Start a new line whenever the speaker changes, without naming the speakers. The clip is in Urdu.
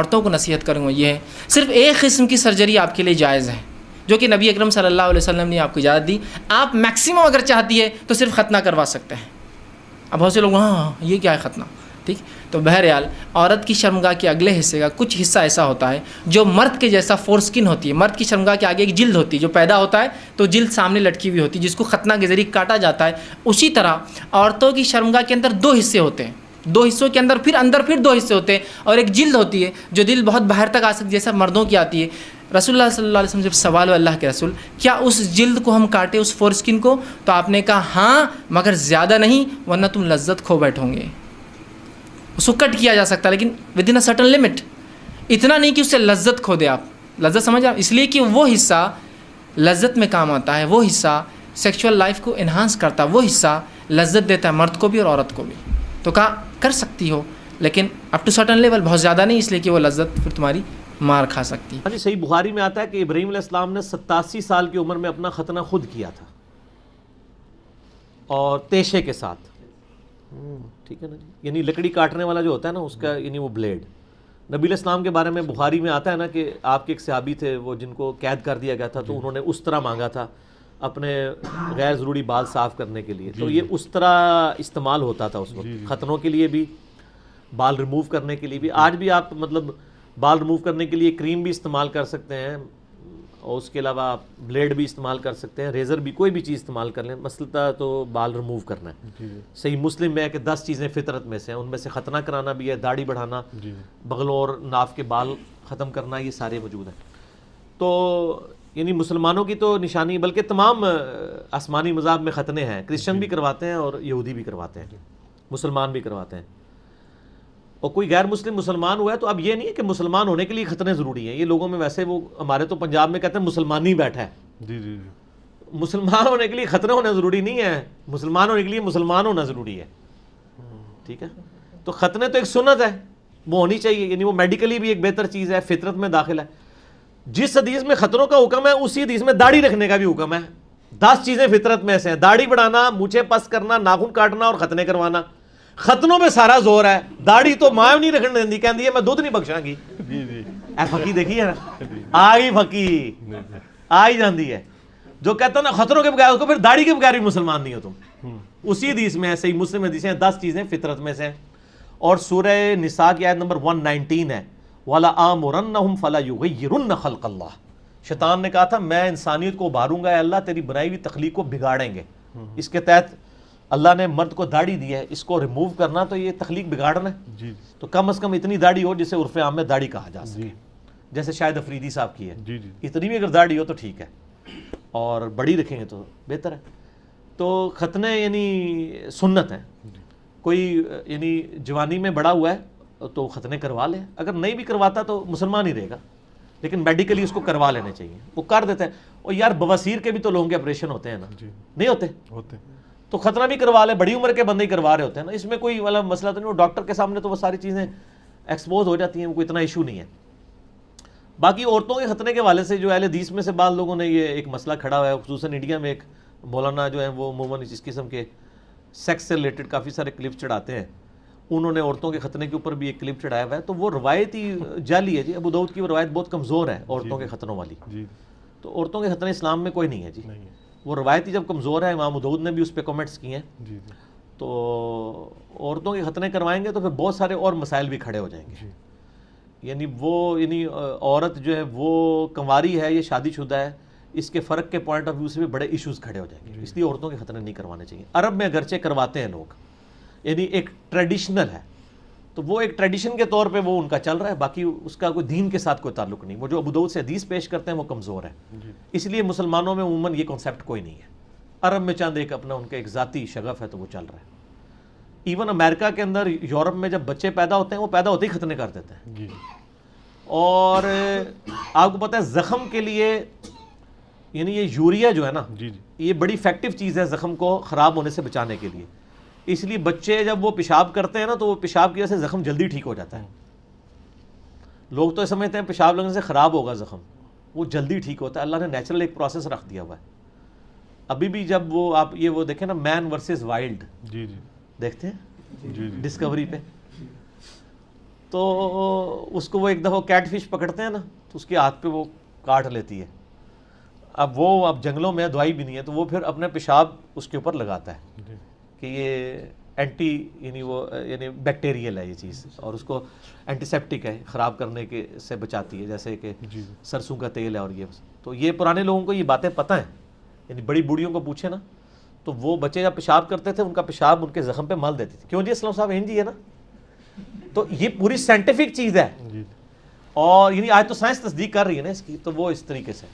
عورتوں کو نصیحت کروں گا یہ ہے، صرف ایک قسم کی سرجری آپ کے لیے جائز ہے جو کہ نبی اکرم صلی اللہ علیہ وسلم نے آپ کو اجازت دی. آپ میکسیمم اگر چاہتی ہے تو صرف ختنہ کروا سکتے ہیں. اب بہت سے لوگ ہاں یہ کیا ہے ختنہ، ٹھیک. تو بہرحال عورت کی شرمگاہ کے اگلے حصے کا کچھ حصہ ایسا ہوتا ہے جو مرد کے جیسا فور سکن ہوتی ہے. مرد کی شرمگاہ کے آگے ایک جلد ہوتی ہے، جو پیدا ہوتا ہے تو جلد سامنے لٹکی ہوئی ہوتی ہے جس کو ختنہ کے ذریعے کاٹا جاتا ہے. اسی طرح عورتوں کی شرمگاہ کے اندر دو حصے ہوتے ہیں، دو حصوں کے اندر پھر دو حصے ہوتے ہیں، اور ایک جلد ہوتی ہے جو دل بہت باہر تک آ سکتی جیسا مردوں کی آتی ہے. رسول اللہ صلی اللہ علیہ وسلم جب سوال اللہ کے رسول کیا اس جلد کو ہم کاٹے، اس فور سکن کو؟ تو آپ نے کہا ہاں مگر زیادہ نہیں ورنہ تم لذت کھو بیٹھو گے. اس کو کٹ کیا جا سکتا ہے لیکن with in a certain limit, اتنا نہیں کہ اس سے لذت کھو دے. آپ لذت سمجھ آپ، اس لیے کہ وہ حصہ لذت میں کام آتا ہے، وہ حصہ سیکشول لائف کو انہانس کرتا ہے، وہ حصہ لذت دیتا ہے مرد کو بھی اور عورت کو بھی. تو کہا کر سکتی ہو لیکن اپ ٹو سرٹن لیول، بہت زیادہ نہیں، اس لیے کہ وہ لذت پھر تمہاری مار کھا سکتی.
ہاں جی، صحیح بخاری میں آتا ہے کہ ابراہیم علیہ السلام نے 87 سال کی عمر میں اپنا ختنہ خود کیا تھا اور تیشے کے ساتھ. ٹھیک ہے نا جی، یعنی لکڑی کاٹنے والا جو ہوتا ہے نا اس کا، یعنی وہ بلیڈ. نبی علیہ السلام کے بارے میں بخاری میں آتا ہے نا کہ آپ کے ایک صحابی تھے وہ جن کو قید کر دیا گیا تھا، تو انہوں نے اس طرح مانگا تھا اپنے غیر ضروری بال صاف کرنے کے لیے. تو یہ اس طرح استعمال ہوتا تھا اس وقت، ختنوں کے لیے بھی، بال ریموو کرنے کے لیے بھی. آج بھی آپ مطلب بال ریموو کرنے کے لیے کریم بھی استعمال کر سکتے ہیں، اور اس کے علاوہ آپ بلیڈ بھی استعمال کر سکتے ہیں، ریزر بھی، کوئی بھی چیز استعمال کر لیں. مسئلہ تو بال ریموو کرنا ہے. صحیح مسلم میں ہے کہ 10 چیزیں فطرت میں سے ہیں، ان میں سے ختنہ کرانا بھی ہے، داڑھی بڑھانا، بغلوں اور ناف کے بال ختم کرنا، یہ سارے موجود ہیں. تو یعنی مسلمانوں کی تو نشانی، بلکہ تمام آسمانی مذاہب میں ختنے ہیں. کرسچن بھی کرواتے ہیں اور یہودی بھی کرواتے ہیں، مسلمان بھی کرواتے ہیں. اور کوئی غیر مسلم مسلمان ہوا ہے تو اب یہ نہیں ہے کہ مسلمان ہونے کے لیے ختنے ضروری ہیں. یہ لوگوں میں ویسے، وہ ہمارے تو پنجاب میں کہتے ہیں مسلمان ہی بیٹھا ہے. جی مسلمان ہونے کے لیے ختنہ ہونا ضروری نہیں ہے، مسلمان ہونے کے لیے مسلمان ہونا ضروری ہے. ٹھیک ہے، تو ختنے تو ایک سنت ہے، وہ ہونی چاہیے. یعنی وہ میڈیکلی بھی ایک بہتر چیز ہے، فطرت میں داخل ہے. جس حدیث میں ختنوں کا حکم ہے اسی حدیث میں داڑھی رکھنے کا بھی حکم ہے. 10 چیزیں فطرت میں سے ہیں: داڑھی بڑھانا، مونچھیں پس کرنا، ناخن کاٹنا اور ختنے کروانا. ختنوں میں سارا زور ہے، داڑھی تو ماں نہیں رکھنے دینی، کہندی ہے میں دودھ نہیں بخشاں گی. اے فقی دیکھی ہے نا، آئی فقی آئی جاندی ہے جو کہتا ہے نا ختنوں کے بغیر، اس کو پھر داڑھی کے بغیر بھی مسلمان نہیں ہو تم. اسی حدیث میں ہے، صحیح مسلم حدیث ہیں، 10 چیزیں فطرت میں سے ہیں. اور سورہ نساء کی آیت نمبر 119 ہے، وَلَآمُرَنَّهُمْ فَلَيُغَيِّرُنَّ خَلْقَ اللَّهِ. شیطان نے کہا تھا میں انسانیت کو ابھاروں گا، اے اللہ تیری بنائی ہوئی تخلیق کو بگاڑیں گے. اس کے تحت اللہ نے مرد کو داڑھی دی ہے، اس کو ریموو کرنا تو یہ تخلیق بگاڑنا ہے. تو کم از کم اتنی داڑھی ہو جسے عرف عام میں داڑھی کہا جا سکے، جیسے شاہد افریدی صاحب کی ہے. اتنی بھی اگر داڑھی ہو تو ٹھیک ہے، اور بڑی رکھیں گے تو بہتر ہے. تو ختنے یعنی سنت ہیں. کوئی یعنی جوانی میں بڑا ہوا ہے تو ختنے کروا لے، اگر نہیں بھی کرواتا تو مسلمان ہی رہے گا، لیکن میڈیکلی اس کو کروا لینے چاہیے. وہ کر دیتے ہیں. اور یار بواسیر کے بھی تو لوگوں کے آپریشن ہوتے ہیں نا، نہیں ہوتے؟ تو ختنہ بھی کروا لے، بڑی عمر کے بندے ہی کروا رہے ہوتے ہیں نا. اس میں کوئی والا مسئلہ تو نہیں. وہ ڈاکٹر کے سامنے تو وہ ساری چیزیں ایکسپوز ہو جاتی ہیں، وہ کوئی اتنا ایشو نہیں ہے. باقی عورتوں کے ختنے کے حوالے سے جو اہل حدیث میں سے بعض لوگوں نے یہ ایک مسئلہ کھڑا ہوا ہے، خصوصاً انڈیا میں ایک مولانا جو ہیں وہ عموماً اس قسم کے سیکس سے ریلیٹڈ کافی سارے کلپ چڑھاتے ہیں. انہوں نے عورتوں کے ختنے کے اوپر بھی ایک کلپ چڑھایا ہوا ہے. تو وہ روایت ہی جعلی ہے جی. ابو داؤد کی وہ روایت بہت کمزور ہے عورتوں کے ختنوں والی. تو عورتوں کے ختنے اسلام میں کوئی نہیں ہے جی. وہ روایتی جب کمزور ہے، امام ابو داؤد نے بھی اس پہ کمنٹس کیے ہیں. تو عورتوں کے ختنے کروائیں گے تو پھر بہت سارے اور مسائل بھی کھڑے ہو جائیں گے. یعنی وہ عورت جو ہے وہ کنواری ہے یا شادی شدہ ہے، اس کے فرق کے پوائنٹ آف ویو سے بھی بڑے ایشوز کھڑے ہو جائیں گے. اس لیے عورتوں کے ختنے نہیں کروانے چاہیے. عرب میں اگرچہ کرواتے ہیں لوگ، یعنی ایک ٹریڈیشنل ہے، تو وہ ایک ٹریڈیشن کے طور پہ وہ ان کا چل رہا ہے. باقی اس کا کوئی دین کے ساتھ کوئی تعلق نہیں. وہ جو ابو داؤد سے حدیث پیش کرتے ہیں وہ کمزور ہے. اس لیے مسلمانوں میں عموماً یہ کنسیپٹ کوئی نہیں ہے. عرب میں چند ایک اپنا ان کا ایک ذاتی شغف ہے تو وہ چل رہا ہے. ایون امریکہ کے اندر، یورپ میں جب بچے پیدا ہوتے ہیں وہ پیدا ہوتے ہی ختنے کر دیتے ہیں. اور آپ کو پتہ ہے زخم کے لیے، یعنی یہ یوریا جو ہے نا، یہ بڑی افیکٹو چیز ہے زخم کو خراب ہونے سے بچانے کے لیے. اس لیے بچے جب وہ پیشاب کرتے ہیں نا تو وہ پیشاب کی وجہ سے زخم جلدی ٹھیک ہو جاتا ہے. لوگ تو سمجھتے ہیں پیشاب لگنے سے خراب ہوگا زخم، وہ جلدی ٹھیک ہوتا ہے. اللہ نے نیچرل ایک پروسیس رکھ دیا ہوا ہے. ابھی بھی جب وہ آپ یہ وہ دیکھیں نا، مین ورسز وائلڈ، دیکھتے ہیں ڈسکوری پہ، تو اس کو وہ ایک دفعہ کیٹ فش پکڑتے ہیں نا تو اس کے ہاتھ پہ وہ کاٹ لیتی ہے. اب جنگلوں میں دوائی بھی نہیں ہے تو وہ پھر اپنے پیشاب اس کے اوپر لگاتا ہے کہ یہ اینٹی یعنی بیکٹیریل ہے یہ چیز, اور اس کو اینٹی سیپٹک ہے, خراب کرنے کے سے بچاتی ہے, جیسے کہ سرسوں کا تیل ہے. اور یہ تو یہ پرانے لوگوں کو یہ باتیں پتہ ہیں, یعنی بڑی بوڑھیوں کو پوچھے نا تو وہ بچے جب پیشاب کرتے تھے ان کا پیشاب ان کے زخم پہ مل دیتی تھی. کیوں جی اسلام صاحب ہندی ہے نا, تو یہ پوری سائنٹیفک چیز ہے, اور یعنی آج تو سائنس تصدیق کر رہی ہے نا اس کی, تو وہ اس طریقے سے.